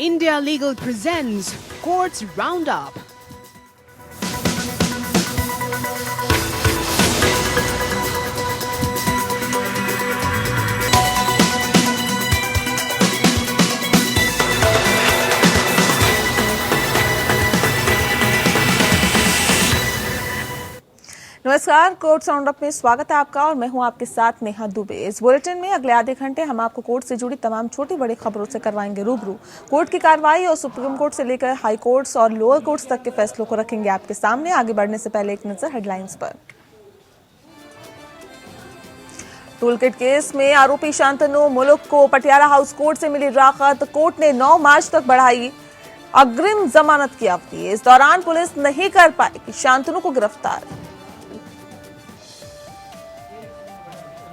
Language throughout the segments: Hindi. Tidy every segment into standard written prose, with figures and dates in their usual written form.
India Legal presents Courts Roundup. नमस्कार, कोर्ट राउंडअप में स्वागत है आपका और मैं हूं आपके साथ नेहा दुबे। इस बुलेटिन में अगले आधे घंटे हम आपको कोर्ट से जुड़ी तमाम छोटी बड़ी खबरों से करवाएंगे रूबरू। कोर्ट की कार्रवाई और सुप्रीम कोर्ट से लेकर हाई कोर्ट्स और लोअर कोर्ट्स तक के फैसलों को रखेंगे आपके सामने। आगे बढ़ने से पहले एक नजर हेडलाइंस पर। टूलकिट केस में आरोपी शांतनु मुलुक को पटियाला हाउस कोर्ट से मिली राहत। कोर्ट ने 9 मार्च तक बढ़ाई अग्रिम जमानत की अवधि। इस दौरान पुलिस नहीं कर पाई शांतनु को गिरफ्तार।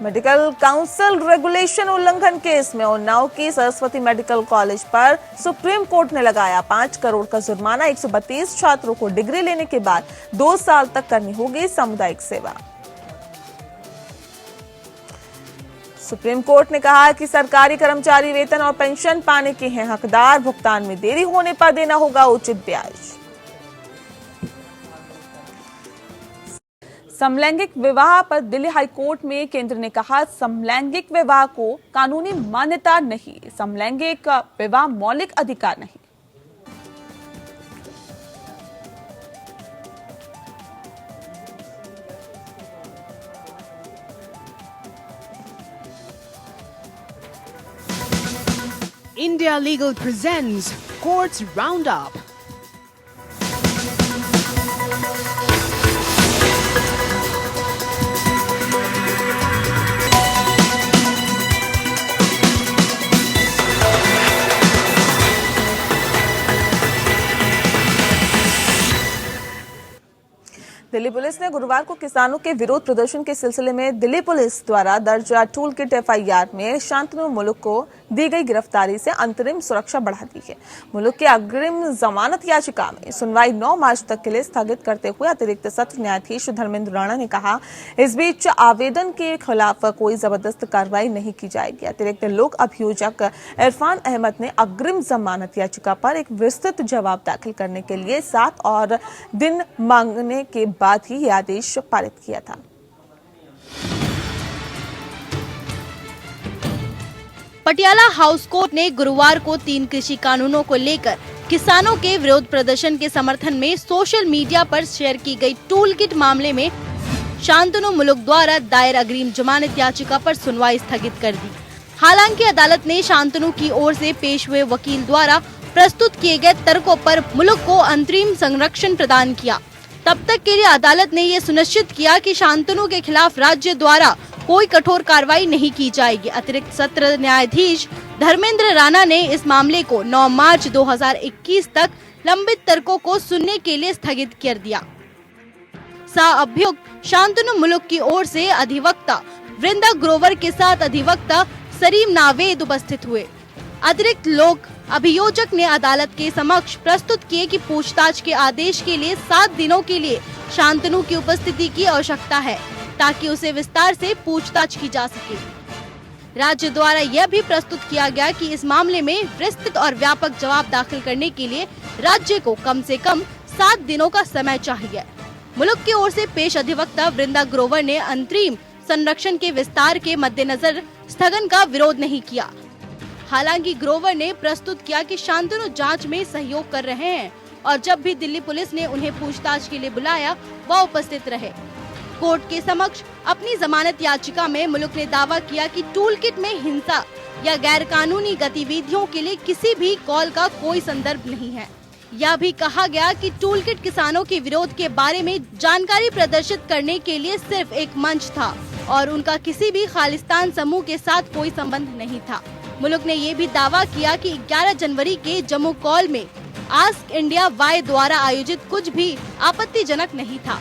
मेडिकल काउंसिल रेगुलेशन उल्लंघन केस में उन्नाव की सरस्वती मेडिकल कॉलेज पर सुप्रीम कोर्ट ने लगाया 5 करोड़ का जुर्माना। 132 छात्रों को डिग्री लेने के बाद 2 साल तक करनी होगी सामुदायिक सेवा। सुप्रीम कोर्ट ने कहा कि सरकारी कर्मचारी वेतन और पेंशन पाने के हैं हकदार। भुगतान में देरी होने पर देना होगा उचित ब्याज। समलैंगिक विवाह पर दिल्ली हाई कोर्ट में केंद्र ने कहा समलैंगिक विवाह को कानूनी मान्यता नहीं, समलैंगिक विवाह मौलिक अधिकार नहीं। India Legal presents Courts Roundup. Delhi police ने गुरुवार को किसानों के विरोध प्रदर्शन के सिलसिले में दिल्ली पुलिस द्वारा दर्ज टूल किट एफआईआर में शांतनु मुलुक को दी गई गिरफ्तारी से अंतरिम सुरक्षा बढ़ा दी है। मुलुक की अग्रिम जमानत याचिका में सुनवाई 9 मार्च तक के लिए स्थगित करते हुए अतिरिक्त सत्र न्यायाधीश धर्मेंद्र राणा ने कहा, इस बीच आवेदन के खिलाफ कोई जबरदस्त कार्रवाई नहीं की जाएगी। अतिरिक्त लोक अभियोजक इरफान अहमद ने अग्रिम जमानत याचिका पर एक विस्तृत जवाब दाखिल करने के लिए 7 और दिन मांगने के बाद ही यह आदेश पारित किया था। पटियाला हाउस कोर्ट ने गुरुवार को 3 कृषि कानूनों को लेकर किसानों के विरोध प्रदर्शन के समर्थन में सोशल मीडिया पर शेयर की गई टूल किट मामले में शांतनु मुलुक द्वारा दायर अग्रिम जमानत याचिका पर सुनवाई स्थगित कर दी। हालांकि अदालत ने शांतनु की ओर से पेश हुए वकील द्वारा प्रस्तुत किए गए तर्कों पर मुलुक को अंतरिम संरक्षण प्रदान किया। तब तक के लिए अदालत ने ये सुनिश्चित किया कि शांतनु के खिलाफ राज्य द्वारा कोई कठोर कार्रवाई नहीं की जाएगी। अतिरिक्त सत्र न्यायाधीश धर्मेंद्र राणा ने इस मामले को 9 मार्च 2021 तक लंबित तर्कों को सुनने के लिए स्थगित कर दिया। सह-अभियुक्त शांतनु मुलुक की ओर से अधिवक्ता वृंदा ग्रोवर के साथ अधिवक्ता सरीम नावेद उपस्थित हुए। अतिरिक्त लोक अभियोजक ने अदालत के समक्ष प्रस्तुत किए कि पूछताछ के आदेश के लिए 7 दिनों के लिए शांतनु की उपस्थिति की आवश्यकता है ताकि उसे विस्तार से पूछताछ की जा सके। राज्य द्वारा यह भी प्रस्तुत किया गया कि इस मामले में विस्तृत और व्यापक जवाब दाखिल करने के लिए राज्य को कम से कम 7 दिनों का समय चाहिए। मुलुक की ओर से पेश अधिवक्ता वृंदा ग्रोवर ने अंतरिम संरक्षण के विस्तार के मद्देनजर स्थगन का विरोध नहीं किया। हालांकि ग्रोवर ने प्रस्तुत किया कि शांतनु जांच में सहयोग कर रहे हैं और जब भी दिल्ली पुलिस ने उन्हें पूछताछ के लिए बुलाया वह उपस्थित रहे। कोर्ट के समक्ष अपनी जमानत याचिका में मुलुक ने दावा किया कि टूल किट में हिंसा या गैर कानूनी गतिविधियों के लिए किसी भी कॉल का कोई संदर्भ नहीं है। यह भी कहा गया कि टूल किट किसानों के विरोध के बारे में जानकारी प्रदर्शित करने के लिए सिर्फ एक मंच था और उनका किसी भी खालिस्तान समूह के साथ कोई संबंध नहीं था। मुलुक ने ये भी दावा किया कि 11 जनवरी के जम्मू कॉल में आस्क इंडिया वाई द्वारा आयोजित कुछ भी आपत्तिजनक नहीं था।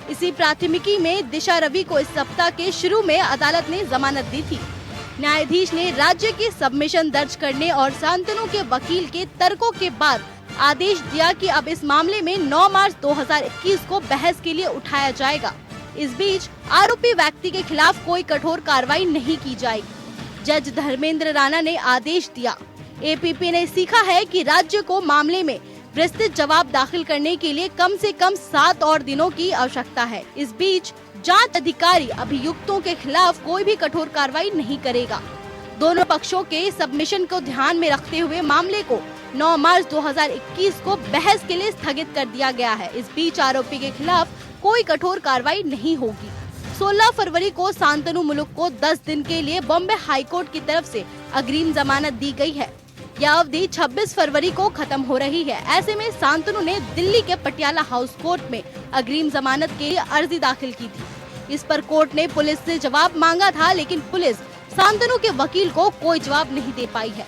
इसी प्राथमिकी में दिशा रवि को इस सप्ताह के शुरू में अदालत ने जमानत दी थी। न्यायाधीश ने राज्य के सबमिशन दर्ज करने और शांतनु के वकील के तर्कों के बाद आदेश दिया कि अब इस मामले में 9 मार्च 2021 को बहस के लिए उठाया जाएगा। इस बीच आरोपी व्यक्ति के खिलाफ कोई कठोर कार्रवाई नहीं की जाएगी। जज धर्मेंद्र राणा ने आदेश दिया एपीपी ने सीखा है कि राज्य को मामले में विस्तृत जवाब दाखिल करने के लिए कम से कम 7 और दिनों की आवश्यकता है। इस बीच जांच अधिकारी अभियुक्तों के खिलाफ कोई भी कठोर कार्रवाई नहीं करेगा। दोनों पक्षों के सबमिशन को ध्यान में रखते हुए मामले को 9 मार्च 2021 को बहस के लिए स्थगित कर दिया गया है। इस बीच आरोपी के खिलाफ कोई कठोर कार्रवाई नहीं होगी। 16 फरवरी को शांतनु मुलुक को 10 दिन के लिए बॉम्बे हाईकोर्ट की तरफ से अग्रिम जमानत दी गई है। यह अवधि 26 फरवरी को खत्म हो रही है। ऐसे में शांतनु ने दिल्ली के पटियाला हाउस कोर्ट में अग्रिम जमानत के लिए अर्जी दाखिल की थी। इस पर कोर्ट ने पुलिस से जवाब मांगा था, लेकिन पुलिस शांतनु के वकील को कोई जवाब नहीं दे पाई है।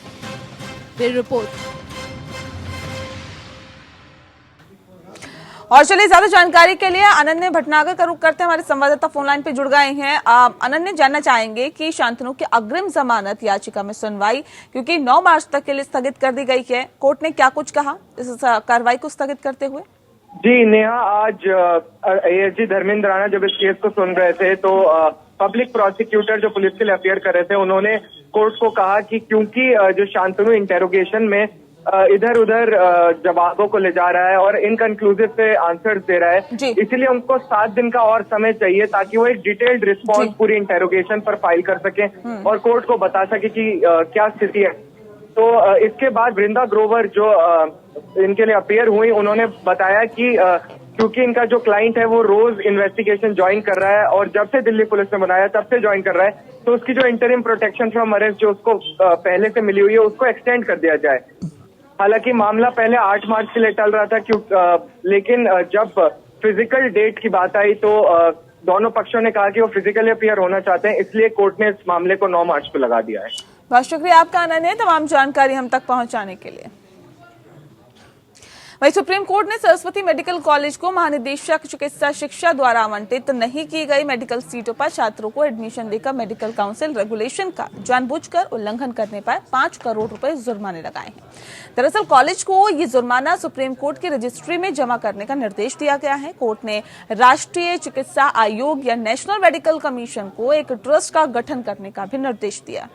Bureau report. और चलिए ज्यादा जानकारी के लिए अनन्य भटनागर का रुख करते हैं, हमारे संवाददाता फोन लाइन पे जुड़ गए हैं। अनन्य, जानना चाहेंगे कि शांतनु की अग्रिम जमानत याचिका में सुनवाई क्योंकि 9 मार्च तक के लिए स्थगित कर दी गई है, कोर्ट ने क्या कुछ कहा इस कार्रवाई को स्थगित करते हुए? जी नेहा, आज एएसजी धर्मेंद्र राणा जब इस केस को सुन रहे थे तो पब्लिक प्रोसिक्यूटर जो पुलिस के लिए अपियर कर रहे थे उन्होंने कोर्ट को कहा कि क्योंकि जो शांतनु इंटेरोगेशन में इधर उधर जवाबों को ले जा रहा है और इनकंक्लूसिव से आंसर्स दे रहा है, इसलिए उनको 7 दिन का और समय चाहिए ताकि वो एक डिटेल्ड रिस्पॉन्स पूरी इंटेरोगेशन पर फाइल कर सके और कोर्ट को बता सके कि क्या स्थिति है। तो इसके बाद वृंदा ग्रोवर जो इनके लिए अपियर हुई, उन्होंने बताया कि क्योंकि इनका जो क्लाइंट है वो रोज इन्वेस्टिगेशन ज्वाइन कर रहा है और जब से दिल्ली पुलिस ने बनाया तब से ज्वाइन कर रहा है, तो उसकी जो इंटरिम प्रोटेक्शन फ्रॉम अरेस्ट जो उसको पहले से मिली हुई है उसको एक्सटेंड कर दिया जाए। हालांकि मामला पहले 8 मार्च के लिए टल रहा था लेकिन जब फिजिकल डेट की बात आई तो दोनों पक्षों ने कहा कि वो फिजिकली अपियर होना चाहते हैं, इसलिए कोर्ट ने इस मामले को 9 मार्च को लगा दिया है। बहुत शुक्रिया आपका अनन्य, तमाम जानकारी हम तक पहुंचाने के लिए। वहीं सुप्रीम कोर्ट ने सरस्वती मेडिकल कॉलेज को महानिदेशक चिकित्सा शिक्षा द्वारा आवंटित नहीं की गई मेडिकल सीटों पर छात्रों को एडमिशन देकर मेडिकल काउंसिल रेगुलेशन का जानबूझकर उल्लंघन करने पर 5 करोड़ रुपए जुर्माने लगाए हैं। दरअसल कॉलेज को ये जुर्माना सुप्रीम कोर्ट की रजिस्ट्री में जमा करने का निर्देश दिया गया है। कोर्ट ने राष्ट्रीय चिकित्सा आयोग या नेशनल मेडिकल कमीशन को एक ट्रस्ट का गठन करने का भी निर्देश दिया।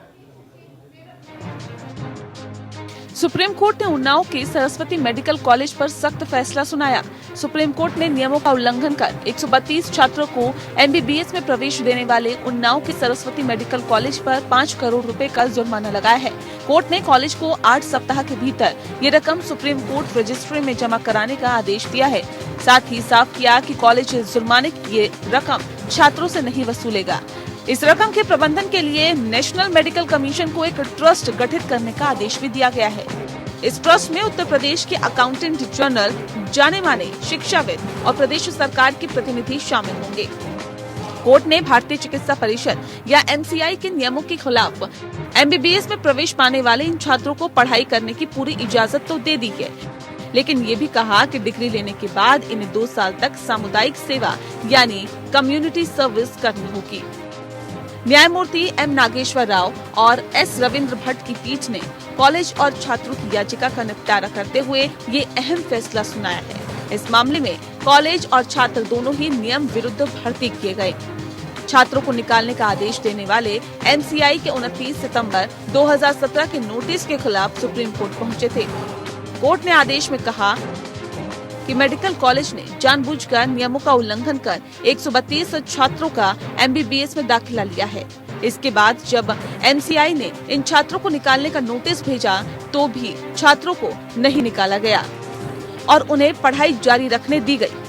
सुप्रीम कोर्ट ने उन्नाव के सरस्वती मेडिकल कॉलेज पर सख्त फैसला सुनाया। सुप्रीम कोर्ट ने नियमों का उल्लंघन कर 132 छात्रों को एमबीबीएस में प्रवेश देने वाले उन्नाव के सरस्वती मेडिकल कॉलेज पर 5 करोड़ रुपए का जुर्माना लगाया है। कोर्ट ने कॉलेज को 8 सप्ताह के भीतर ये रकम सुप्रीम कोर्ट रजिस्ट्री में जमा कराने का आदेश दिया है। साथ ही साफ किया कि कॉलेज जुर्माने की ये रकम छात्रों से नहीं वसूलेगा। इस रकम के प्रबंधन के लिए नेशनल मेडिकल कमीशन को एक ट्रस्ट गठित करने का आदेश भी दिया गया है। इस ट्रस्ट में उत्तर प्रदेश के अकाउंटेंट जनरल, जाने माने शिक्षाविद और प्रदेश सरकार के प्रतिनिधि शामिल होंगे। कोर्ट ने भारतीय चिकित्सा परिषद या एमसीआई के नियमों के खिलाफ एमबीबीएस में प्रवेश पाने वाले इन छात्रों को पढ़ाई करने की पूरी इजाजत तो दे दी है, लेकिन ये भी कहा कि डिग्री लेने के बाद इन्हें 2 साल तक सामुदायिक सेवा यानी कम्युनिटी सर्विस करनी होगी। न्यायमूर्ति एम नागेश्वर राव और एस रविंद्र भट्ट की पीठ ने कॉलेज और छात्रों की याचिका का निपटारा करते हुए ये अहम फैसला सुनाया है। इस मामले में कॉलेज और छात्र दोनों ही नियम विरुद्ध भर्ती किए गए। छात्रों को निकालने का आदेश देने वाले एमसीआई के 29 सितंबर 2017 के नोटिस के खिलाफ सुप्रीम कोर्ट पहुंचे थे। कोर्ट ने आदेश में कहा कि मेडिकल कॉलेज ने जानबूझकर नियमों का उल्लंघन कर 132 छात्रों का एमबीबीएस में दाखिला लिया है। इसके बाद जब एमसीआई ने इन छात्रों को निकालने का नोटिस भेजा तो भी छात्रों को नहीं निकाला गया और उन्हें पढ़ाई जारी रखने दी गई।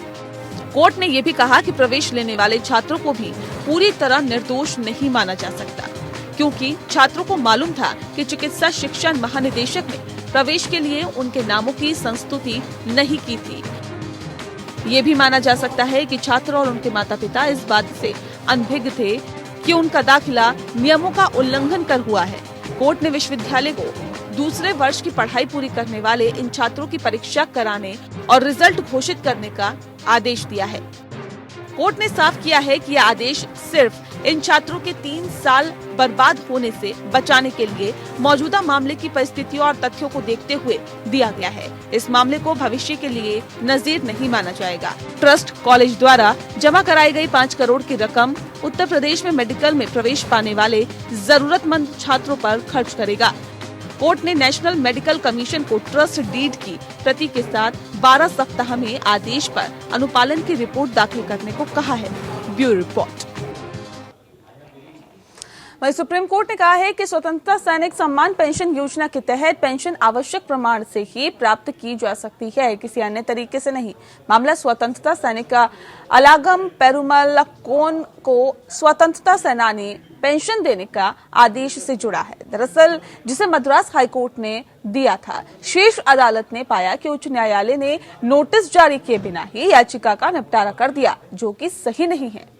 कोर्ट ने ये भी कहा कि प्रवेश लेने वाले छात्रों को भी पूरी तरह निर्दोष नहीं माना जा सकता, क्योंकि छात्रों को मालूम था कि चिकित्सा शिक्षा महानिदेशक ने प्रवेश के लिए उनके नामों की संस्तुति नहीं की थी। ये भी माना जा सकता है कि छात्र और उनके माता पिता इस बात से अनभिज्ञ थे कि उनका दाखिला नियमों का उल्लंघन कर हुआ है। कोर्ट ने विश्वविद्यालय को दूसरे वर्ष की पढ़ाई पूरी करने वाले इन छात्रों की परीक्षा कराने और रिजल्ट घोषित करने का आदेश दिया है। कोर्ट ने साफ किया है कि यह आदेश सिर्फ इन छात्रों के 3 साल बर्बाद होने से बचाने के लिए मौजूदा मामले की परिस्थितियों और तथ्यों को देखते हुए दिया गया है। इस मामले को भविष्य के लिए नजीर नहीं माना जाएगा। ट्रस्ट कॉलेज द्वारा जमा कराई गई 5 करोड़ की रकम उत्तर प्रदेश में मेडिकल में प्रवेश पाने वाले जरूरतमंद छात्रों पर खर्च करेगा। कोर्ट ने नेशनल मेडिकल कमीशन को ट्रस्ट डीड की प्रति के साथ 12 सप्ताह में आदेश पर अनुपालन की रिपोर्ट दाखिल करने को कहा है। Bureau report. वहीं सुप्रीम कोर्ट ने कहा है कि स्वतंत्रता सैनिक सम्मान पेंशन योजना के तहत पेंशन आवश्यक प्रमाण से ही प्राप्त की जा सकती है, किसी अन्य तरीके से नहीं। मामला स्वतंत्रता सैनिक का अलागम पेरुमल कोन को स्वतंत्रता सेनानी पेंशन देने का आदेश से जुड़ा है, दरअसल जिसे मद्रास हाईकोर्ट ने दिया था। शीर्ष अदालत ने पाया कि उच्च न्यायालय ने नोटिस जारी किए बिना ही याचिका का निपटारा कर दिया, जो कि सही नहीं है।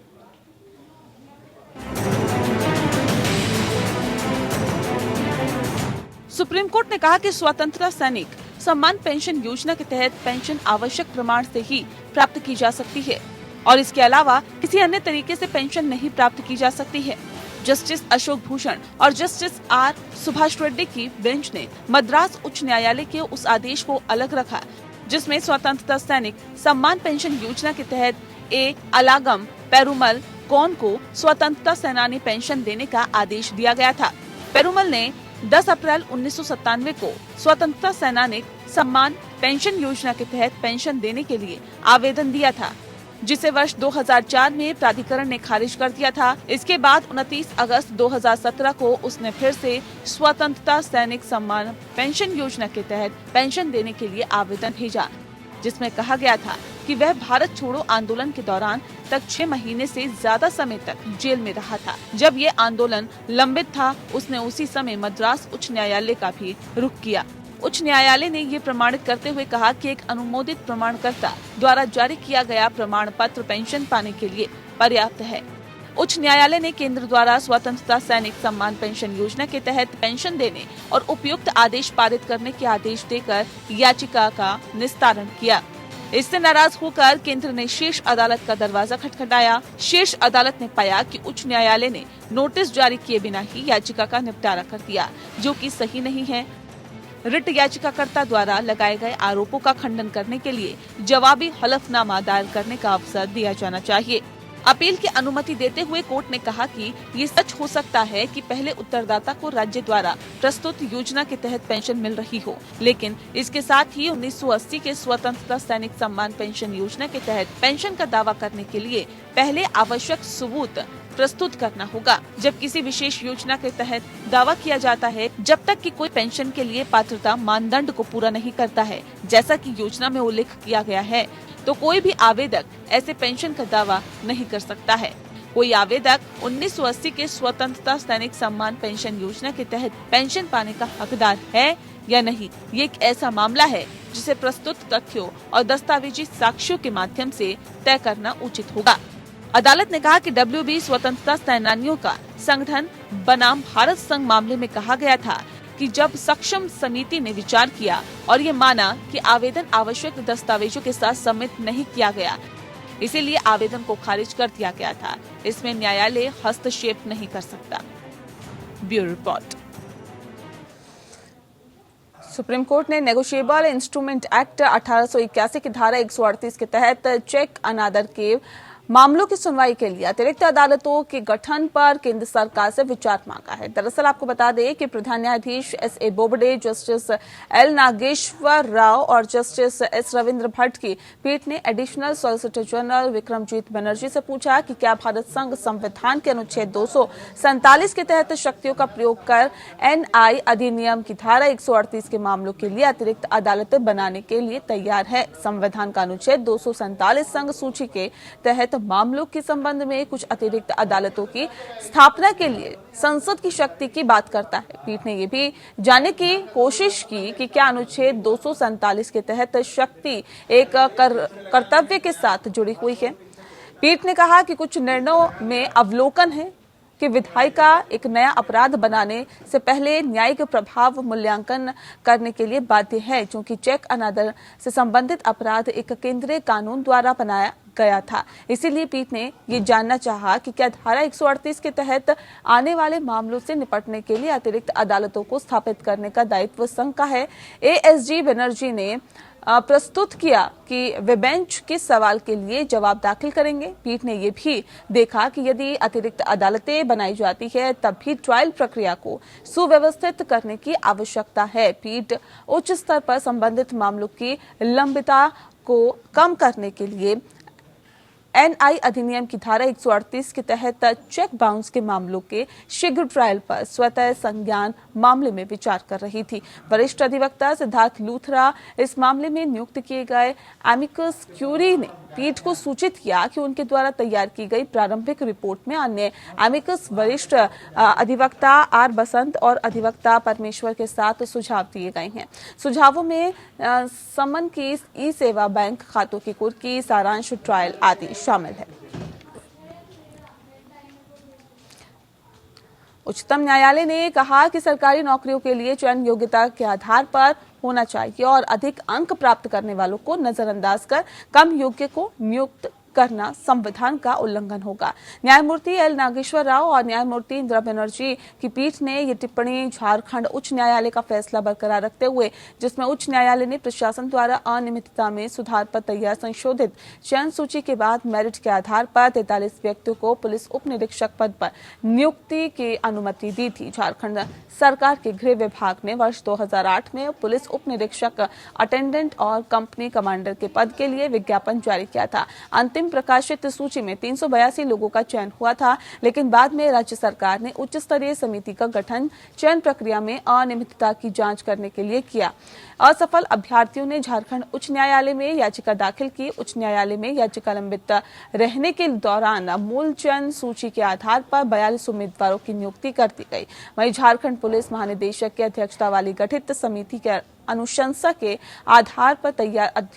सुप्रीम कोर्ट ने कहा कि स्वतंत्रता सैनिक सम्मान पेंशन योजना के तहत पेंशन आवश्यक प्रमाण से ही प्राप्त की जा सकती है और इसके अलावा किसी अन्य तरीके से पेंशन नहीं प्राप्त की जा सकती है। जस्टिस अशोक भूषण और जस्टिस आर सुभाष रेड्डी की बेंच ने मद्रास उच्च न्यायालय के उस आदेश को अलग रखा जिसमें स्वतंत्रता सैनिक सम्मान पेंशन योजना के तहत ए अलागम पेरुमल कौन को स्वतंत्रता सेनानी पेंशन देने का आदेश दिया गया था। पेरुमल ने 10 अप्रैल 1997 को स्वतंत्रता सेनानी सम्मान पेंशन योजना के तहत पेंशन देने के लिए आवेदन दिया था, जिसे वर्ष 2004 में प्राधिकरण ने खारिज कर दिया था। इसके बाद 29 अगस्त 2017 को उसने फिर से स्वतंत्रता सैनिक सम्मान पेंशन योजना के तहत पेंशन देने के लिए आवेदन भेजा, जिसमें कहा गया था कि वह भारत छोड़ो आंदोलन के दौरान तक 6 महीने से ज्यादा समय तक जेल में रहा था। जब ये आंदोलन लंबित था, उसने उसी समय मद्रास उच्च न्यायालय का भी रुख किया। उच्च न्यायालय ने ये प्रमाणित करते हुए कहा कि एक अनुमोदित प्रमाणकर्ता द्वारा जारी किया गया प्रमाण पत्र पेंशन पाने के लिए पर्याप्त है। उच्च न्यायालय ने केंद्र द्वारा स्वतंत्रता सैनिक सम्मान पेंशन योजना के तहत पेंशन देने और उपयुक्त आदेश पारित करने के आदेश देकर याचिका का निस्तारण किया। इससे नाराज होकर केंद्र ने शीर्ष अदालत का दरवाजा खटखटाया। शीर्ष अदालत ने पाया कि उच्च न्यायालय ने नोटिस जारी किए बिना ही याचिका का निपटारा कर दिया, जो कि सही नहीं है। रिट याचिकाकर्ता द्वारा लगाए गए आरोपों का खंडन करने के लिए जवाबी हलफनामा दायर करने का अवसर दिया जाना चाहिए। अपील की अनुमति देते हुए कोर्ट ने कहा कि ये सच हो सकता है कि पहले उत्तरदाता को राज्य द्वारा प्रस्तुत योजना के तहत पेंशन मिल रही हो, लेकिन इसके साथ ही 1980 के स्वतंत्रता सैनिक सम्मान पेंशन योजना के तहत पेंशन का दावा करने के लिए पहले आवश्यक सबूत प्रस्तुत करना होगा। जब किसी विशेष योजना के तहत दावा किया जाता है, जब तक कि कोई पेंशन के लिए पात्रता मानदंड को पूरा नहीं करता है, जैसा कि योजना में उल्लेख किया गया है, तो कोई भी आवेदक ऐसे पेंशन का दावा नहीं कर सकता है। कोई आवेदक 1980 के स्वतंत्रता सैनिक सम्मान पेंशन योजना के तहत पेंशन पाने का हकदार है या नहीं, ये एक ऐसा मामला है जिसे प्रस्तुत तथ्यों और दस्तावेजी साक्ष्यों के माध्यम से तय करना उचित होगा। अदालत ने कहा कि WB स्वतंत्रता सेनानियों का संगठन बनाम भारत संघ मामले में कहा गया था कि जब सक्षम समिति ने विचार किया और ये माना कि आवेदन आवश्यक दस्तावेजों के साथ सबमिट नहीं किया गया, इसीलिए आवेदन को खारिज कर दिया गया था। इसमें न्यायालय हस्तक्षेप नहीं कर सकता। Bureau report. सुप्रीम कोर्ट ने नेगोशिएबल इंस्ट्रूमेंट एक्ट 1881 की धारा 138 के तहत चेक अनादर के मामलों की सुनवाई के लिए अतिरिक्त अदालतों के गठन पर केंद्र सरकार से विचार मांगा है। दरअसल आपको बता दें कि प्रधान न्यायाधीश S.A. Bobde, justice L. Nageswara Rao और जस्टिस S. रविंद्र भट्ट की पीठ ने additional solicitor general Vikramjit Banerjee से पूछा कि क्या भारत संघ संविधान के अनुच्छेद 247 के तहत शक्तियों का प्रयोग कर NI अधिनियम की धारा 138 के मामलों के लिए अतिरिक्त अदालतें बनाने के लिए तैयार है। संविधान का अनुच्छेद 247 संघ सूची के तहत मामलों के संबंध में कुछ अतिरिक्त अदालतों की स्थापना के लिए संसद की शक्ति की बात करता है। पीठ ने यह भी जानने की कोशिश की कि क्या अनुच्छेद 247 के तहत शक्ति एक कर्तव्य के साथ जुड़ी हुई है। पीठ ने कहा कि कुछ निर्णयों में अवलोकन है कि विधायिका एक नया अपराध बनाने से पहले न्यायिक प्रभाव मूल्यांकन करने के लिए बाध्य है, क्योंकि चेक अनादर से संबंधित अपराध एक केंद्रीय कानून द्वारा बनाया गया था। इसीलिए पीठ ने ये जानना चाहा कि क्या धारा 138 के तहत आने वाले मामलों से निपटने के लिए अतिरिक्त अदालतों को स्थापित करने का दायित्व संघ का है। ASG बनर्जी ने प्रस्तुत किया कि वे बेंच के सवाल के लिए जवाब दाखिल करेंगे। पीठ ने यह भी देखा कि यदि अतिरिक्त अदालतें बनाई जाती है तब भी ट्रायल प्रक्रिया को सुव्यवस्थित करने की आवश्यकता है। पीठ उच्च स्तर पर संबंधित मामलों की लंबिता को कम करने के लिए एनआई अधिनियम की धारा 138 के तहत चेक बाउंस के मामलों के शीघ्र ट्रायल पर स्वतः संज्ञान मामले में विचार कर रही थी। वरिष्ठ अधिवक्ता सिद्धार्थ लूथरा इस मामले में नियुक्त किए गए एमिकस क्यूरी ने पीठ को सूचित किया कि उनके द्वारा तैयार की गई प्रारंभिक रिपोर्ट में अन्य एमिकस वरिष्ठ अधिवक्ता आर बसंत और अधिवक्ता परमेश्वर के साथ सुझाव दिए गए हैं। सुझावों में समन की ई सेवा बैंक खातों की कुर्की, सारांश, ट्रायल आदि शामिल है। उच्चतम न्यायालय ने कहा कि सरकारी नौकरियों के लिए चयन योग्यता के आधार पर होना चाहिए और अधिक अंक प्राप्त करने वालों को नजरअंदाज कर कम योग्य को नियुक्त करना संविधान का उल्लंघन होगा। न्यायमूर्ति एल नागेश्वर राव और न्यायमूर्ति इंदिरा बनर्जी की पीठ ने ये टिप्पणी झारखंड उच्च न्यायालय का फैसला बरकरार रखते हुए, जिसमें उच्च न्यायालय ने प्रशासन द्वारा अनियमितता में सुधार पर तैयार संशोधित चयन सूची के बाद मेरिट के आधार पर 43 व्यक्तियों को पुलिस उप निरीक्षक पद पर नियुक्ति की अनुमति दी थी। झारखंड सरकार के गृह विभाग ने वर्ष 2008 में पुलिस उप निरीक्षक, अटेंडेंट और कंपनी कमांडर के पद के लिए विज्ञापन जारी किया था। अंतिम प्रकाशित सूची में 382 लोगों का चयन हुआ था, लेकिन बाद में राज्य सरकार ने उच्च स्तरीय समिति का गठन चयन प्रक्रिया में अनियमितता की जांच करने के लिए किया। असफल अभ्यर्थियों ने झारखंड उच्च न्यायालय में याचिका दाखिल की। उच्च न्यायालय में याचिका लंबित रहने के दौरान मूल चयन सूची के आधार पर 42 उम्मीदवारों की नियुक्ति कर दी गई। वहीं झारखंड पुलिस महानिदेशक की अध्यक्षता वाली गठित समिति के अनुशंसा के आधार पर तैयार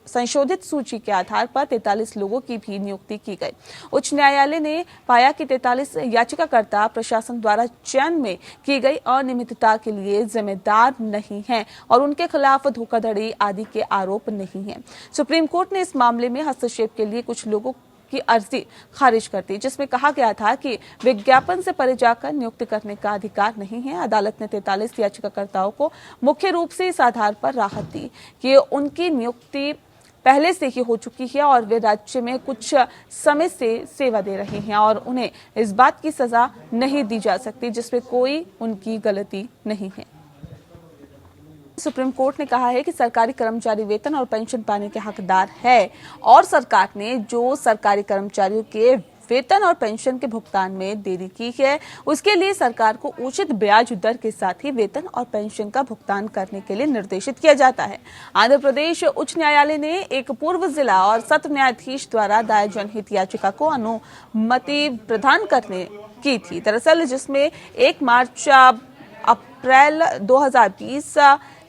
संशोधित सूची के आधार पर 43 लोगों की भी नियुक्ति की गई। उच्च न्यायालय ने पाया कि 43 याचिकाकर्ता प्रशासन द्वारा चयन में की गई अनियमितता के लिए जिम्मेदार नहीं हैं और उनके खिलाफ धोखाधड़ी आदि के आरोप नहीं हैं। सुप्रीम कोर्ट ने इस मामले में हस्तक्षेप के लिए कुछ लोगों की अर्जी खारिज कर दी, जिसमें कहा गया था कि विज्ञापन से परे जाकर नियुक्त करने का अधिकार नहीं है। अदालत ने 43 याचिकाकर्ताओं को मुख्य रूप से इस आधार पर राहत दी कि उनकी नियुक्ति पहले से ही हो चुकी है और वे राज्य में कुछ समय से सेवा दे रहे हैं और उन्हें इस बात की सजा नहीं दी जा सकती जिसमें कोई उनकी गलती नहीं है। सुप्रीम कोर्ट ने कहा है कि सरकारी कर्मचारी वेतन और पेंशन पाने के हकदार है और सरकार ने जो सरकारी कर्मचारियों के वेतन और पेंशन के भुगतान में देरी की है, उसके लिए सरकार को उचित ब्याज दर के साथ ही वेतन और पेंशन का भुगतान करने के लिए निर्देशित किया जाता है। आंध्र प्रदेश उच्च न्यायालय ने एक पूर्व जिला और सत्र न्यायाधीश द्वारा दायर जनहित याचिका को अनुमति प्रदान करने की थी। दरअसल जिसमें 1 मार्च अप्रैल 2020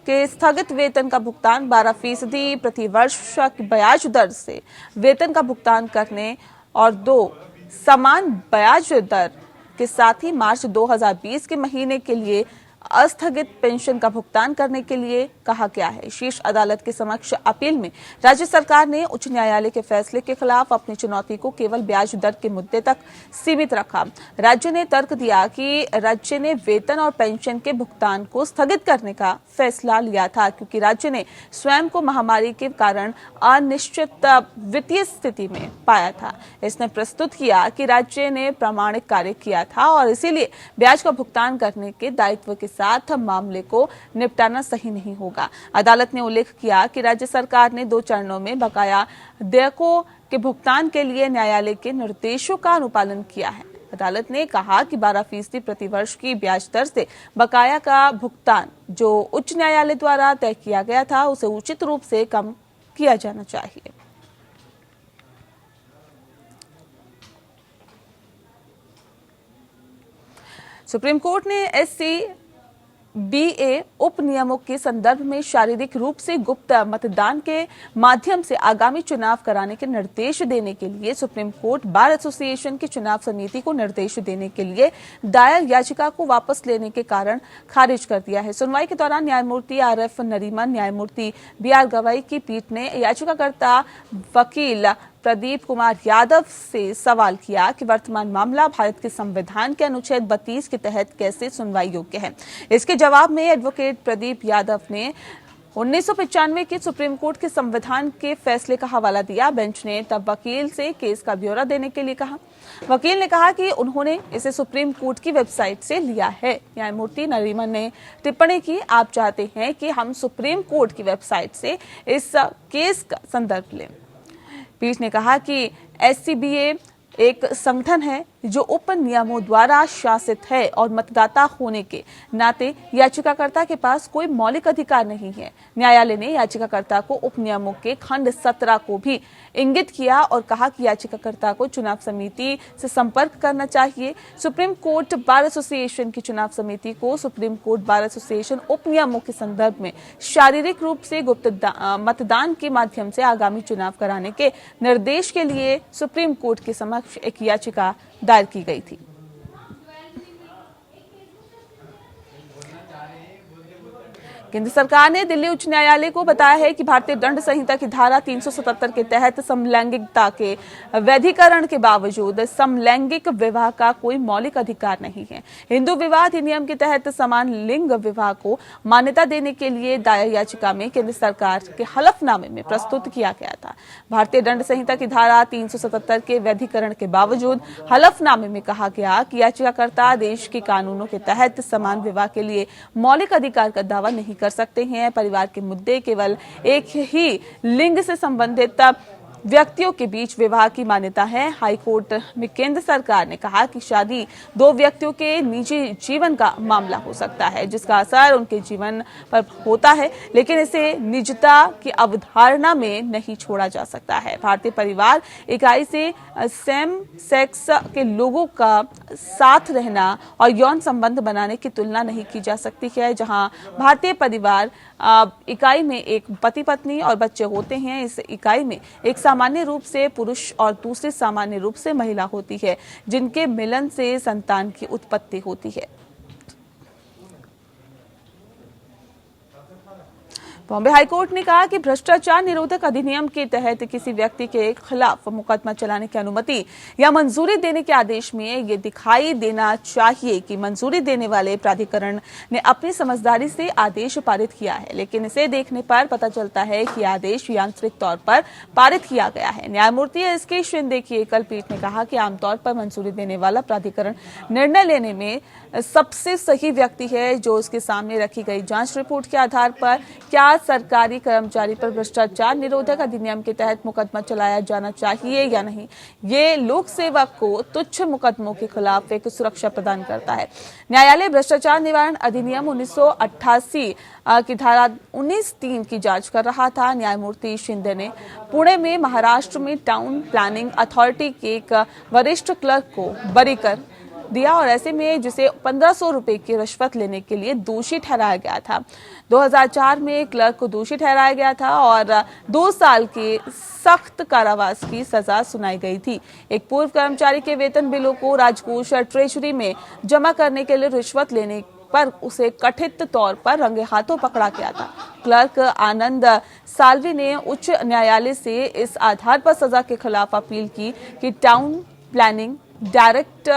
के स्थगित वेतन का भुगतान 12% प्रति वर्ष की ब्याज दर से वेतन का भुगतान करने और 2 समान ब्याज दर के साथ ही मार्च 2020 के महीने के लिए अस्थगित पेंशन का भुगतान करने के लिए कहा गया है। शीर्ष अदालत के समक्ष अपील में राज्य सरकार ने उच्च न्यायालय के फैसले के खिलाफ अपनी चुनौती को केवल ब्याज दर के मुद्दे तक सीमित रखा। राज्य ने तर्क दिया कि राज्य ने वेतन और पेंशन के भुगतान को स्थगित करने का फैसला लिया था क्योंकि राज्य ने स्वयं को महामारी के कारण अनिश्चित वित्तीय स्थिति में पाया था। इसने प्रस्तुत किया कि राज्य ने प्रामाणिक कार्य किया था और इसीलिए ब्याज का भुगतान करने के दायित्व के साथ मामले को निपटाना सही नहीं होगा। अदालत ने उल्लेख किया कि राज्य सरकार ने 2 चरणों में बकाया देयकों के भुगतान के लिए न्यायालय के निर्देशों का अनुपालन किया है। अदालत ने कहा कि 12% प्रति वर्ष की ब्याज दर से बकाया का भुगतान जो उच्च न्यायालय द्वारा तय किया गया था उसे उचित रूप से कम किया जाना चाहिए। सुप्रीम कोर्ट ने SCBA उप नियमों के संदर्भ में शारीरिक रूप से गुप्त मतदान के माध्यम से आगामी चुनाव कराने के निर्देश देने के लिए सुप्रीम कोर्ट बार एसोसिएशन की चुनाव समिति को निर्देश देने के लिए दायर याचिका को वापस लेने के कारण खारिज कर दिया है। सुनवाई के दौरान न्यायमूर्ति RF नरीमन, न्यायमूर्ति BR गवाई की पीठ ने याचिकाकर्ता वकील प्रदीप कुमार यादव से सवाल किया कि वर्तमान मामला भारत के संविधान के अनुच्छेद 32 के तहत कैसे सुनवाई योग्य है। इसके जवाब में एडवोकेट प्रदीप यादव ने 1995 के सुप्रीम कोर्ट के संविधान के फैसले का हवाला दिया। बेंच ने तब वकील से केस का ब्यौरा देने के लिए कहा। वकील ने कहा कि उन्होंने इसे सुप्रीम कोर्ट की वेबसाइट से लिया है। न्यायमूर्ति नरीमन ने टिप्पणी की, आप चाहते हैं कि हम सुप्रीम कोर्ट की वेबसाइट से इस केस का संदर्भ लें। पीठ ने कहा कि एससीबीए एक संगठन है जो उप नियमों द्वारा शासित है और मतदाता होने के नाते याचिकाकर्ता के पास कोई मौलिक अधिकार नहीं है। न्यायालय ने याचिकाकर्ता को उप नियमों के खंड 17 को भी इंगित किया और कहा कि याचिकाकर्ता को चुनाव समिति से संपर्क करना चाहिए। सुप्रीम कोर्ट बार एसोसिएशन की चुनाव समिति को सुप्रीम कोर्ट बार एसोसिएशन उप नियमों के संदर्भ में शारीरिक रूप से गुप्त मतदान के माध्यम से आगामी चुनाव कराने के निर्देश के लिए सुप्रीम कोर्ट के समक्ष एक याचिका दायर की गई थी। केंद्र सरकार ने दिल्ली उच्च न्यायालय को बताया है कि भारतीय दंड संहिता की धारा 377 के तहत समलैंगिकता के वैधीकरण के बावजूद समलैंगिक विवाह का कोई मौलिक अधिकार नहीं है। हिंदू विवाह अधिनियम के तहत समान लिंग विवाह को मान्यता देने के लिए दायर याचिका में केंद्र सरकार के हलफनामे में प्रस्तुत किया गया था। भारतीय दंड संहिता की धारा 377 के वैधीकरण के बावजूद हलफनामे में कहा गया कि याचिकाकर्ता देश के कानूनों के तहत समान विवाह के लिए मौलिक अधिकार का दावा नहीं कर सकते हैं। परिवार के मुद्दे केवल एक ही लिंग से संबंधित व्यक्तियों के बीच विवाह की मान्यता है। हाई कोर्ट में केंद्र सरकार ने कहा कि शादी दो व्यक्तियों के निजी जीवन का मामला हो सकता है जिसका असर उनके जीवन पर होता है, लेकिन इसे निजता की अवधारणा में नहीं छोड़ा जा सकता है। भारतीय परिवार इकाई से सेम सेक्स के लोगों का साथ रहना और यौन संबंध बनाने की तुलना नहीं की जा सकती है। जहां भारतीय परिवार इकाई में एक पति पत्नी और बच्चे होते हैं, इस इकाई में एक सामान्य रूप से पुरुष और दूसरी सामान्य रूप से महिला होती है जिनके मिलन से संतान की उत्पत्ति होती है। बॉम्बे हाईकोर्ट ने कहा कि भ्रष्टाचार निरोधक अधिनियम के तहत किसी व्यक्ति के खिलाफ मुकदमा चलाने की अनुमति या मंजूरी देने के आदेश में ये दिखाई देना चाहिए कि मंजूरी देने वाले प्राधिकरण ने अपनी समझदारी से आदेश पारित किया है, लेकिन इसे देखने पर पता चलता है कि आदेश यांत्रिक तौर पर पारित किया गया है। न्यायमूर्ति एसके शिंदे की एकल पीठ ने कहा कि आमतौर पर मंजूरी देने वाला प्राधिकरण निर्णय लेने में सबसे सही व्यक्ति है जो उसके सामने रखी गई जांच रिपोर्ट के आधार पर क्या सरकारी कर्मचारी पर भ्रष्टाचार निरोधक अधिनियम के तहत मुकदमा चलाया जाना चाहिए या नहीं। ये लोक सेवक को तुच्छ मुकदमों के खिलाफ एक सुरक्षा प्रदान करता है। न्यायालय भ्रष्टाचार निवारण अधिनियम 1988 की धारा 19(3) की जांच कर रहा था। न्यायमूर्ति शिंदे ने पुणे में महाराष्ट्र में टाउन प्लानिंग अथॉरिटी के एक वरिष्ठ क्लर्क को बरी कर दिया और ऐसे में जिसे 1500 रुपए की रिश्वत लेने के लिए दोषी ठहराया गया था। 2004 में क्लर्क को दोषी ठहराया गया था और 2 साल के सख्त कारावास की सजा सुनाई गई थी। एक पूर्व कर्मचारी के वेतन बिलों को राजकोष ट्रेजरी में जमा करने के लिए रिश्वत लेने पर उसे कथित तौर पर रंगे हाथों पकड़ा गया था। क्लर्क आनंद साल्वी ने उच्च न्यायालय से इस आधार पर सजा के खिलाफ अपील की कि टाउन प्लानिंग डायरेक्ट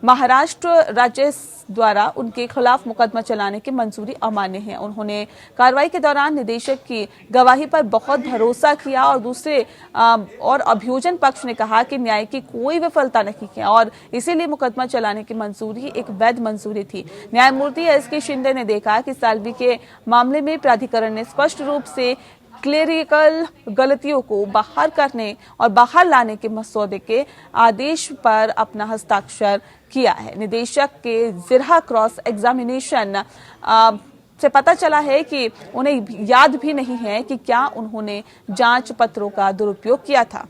महाराष्ट्र राज्य द्वारा उनके खिलाफ मुकदमा चलाने की मंजूरी अमान्य है। उन्होंने कार्रवाई के दौरान निदेशक की गवाही पर बहुत भरोसा किया और दूसरे और अभियोजन पक्ष ने कहा कि न्याय की कोई विफलता नहीं है और इसीलिए मुकदमा चलाने की मंजूरी एक वैध मंजूरी थी। न्यायमूर्ति एसके शिंदे ने देखा कि साल्वी के मामले में प्राधिकरण ने स्पष्ट रूप से क्लेरिकल गलतियों को बाहर करने और बाहर लाने के मसौदे के आदेश पर अपना हस्ताक्षर किया है। निदेशक के जिरहा क्रॉस एग्जामिनेशन से पता चला है कि उन्हें याद भी नहीं है कि क्या उन्होंने जांच पत्रों का दुरुपयोग किया था।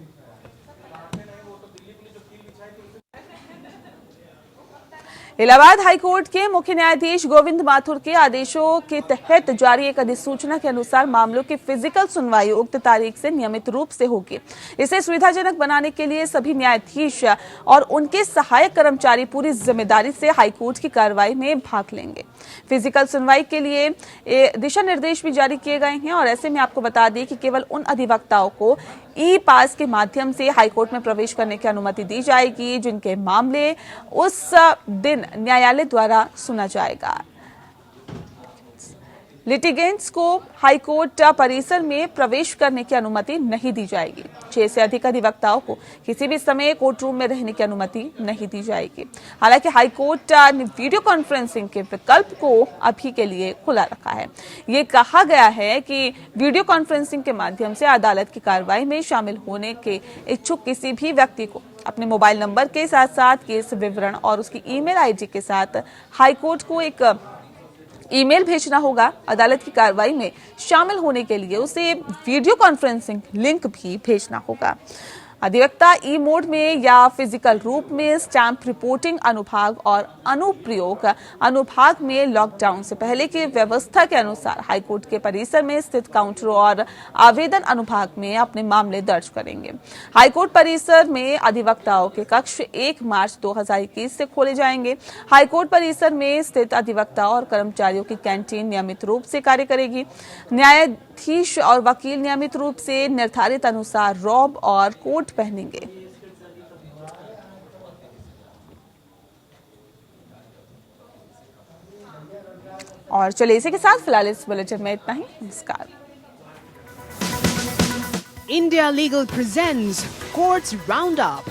इलाहाबाद हाईकोर्ट के मुख्य न्यायाधीश गोविंद माथुर के आदेशों के तहत जारी एक अधिसूचना के अनुसार मामलों की फिजिकल सुनवाई उक्त तारीख से नियमित रूप से होगी। इसे सुविधाजनक बनाने के लिए सभी न्यायाधीश और उनके सहायक कर्मचारी पूरी जिम्मेदारी से हाईकोर्ट की कार्रवाई में भाग लेंगे। फिजिकल सुनवाई के लिए दिशा निर्देश भी जारी किए गए हैं और ऐसे में आपको बता दें कि केवल उन अधिवक्ताओं को ई पास के माध्यम से हाईकोर्ट में प्रवेश करने की अनुमति दी जाएगी जिनके मामले उस दिन न्यायालय द्वारा सुना जाएगा। लिटिगेंट्स को हाईकोर्ट परिसर में प्रवेश करने की अनुमति नहीं दी जाएगी। 6 से अधिक अधिवक्ताओं को किसी भी समय कोर्ट रूम में रहने की अनुमति नहीं दी जाएगी। हालांकि हाईकोर्ट ने वीडियो कॉन्फ्रेंसिंग के विकल्प को अभी के लिए खुला रखा है। ये कहा गया है कि वीडियो कॉन्फ्रेंसिंग के माध्यम से अदालत की कार्रवाई में शामिल होने के इच्छुक किसी भी व्यक्ति को अपने मोबाइल नंबर के साथ साथ केस विवरण और उसकी ईमेल आईडी के साथ हाईकोर्ट को एक ईमेल भेजना होगा। अदालत की कार्रवाई में शामिल होने के लिए उसे वीडियो कॉन्फ्रेंसिंग लिंक भी भेजना होगा। अधिवक्ता ई मोड में या फिजिकल रूप में स्टैंप रिपोर्टिंग अनुभाग और अनुप्रयोग अनुभाग में लॉकडाउन से पहले की व्यवस्था के अनुसार हाईकोर्ट के परिसर में स्थित काउंटरों और आवेदन अनुभाग में अपने मामले दर्ज करेंगे। हाईकोर्ट परिसर में अधिवक्ताओं के कक्ष 1 मार्च 2021 से खोले जाएंगे। हाईकोर्ट परिसर में स्थित अधिवक्ताओं और कर्मचारियों की कैंटीन नियमित रूप से कार्य करेगी। न्यायाधीश और वकील नियमित रूप से निर्धारित अनुसार रॉब और कोट पहनेंगे। और चलिए इसी के साथ फिलहाल इस बुलेटिन में इतना ही। नमस्कार। India Legal presents Courts Roundup.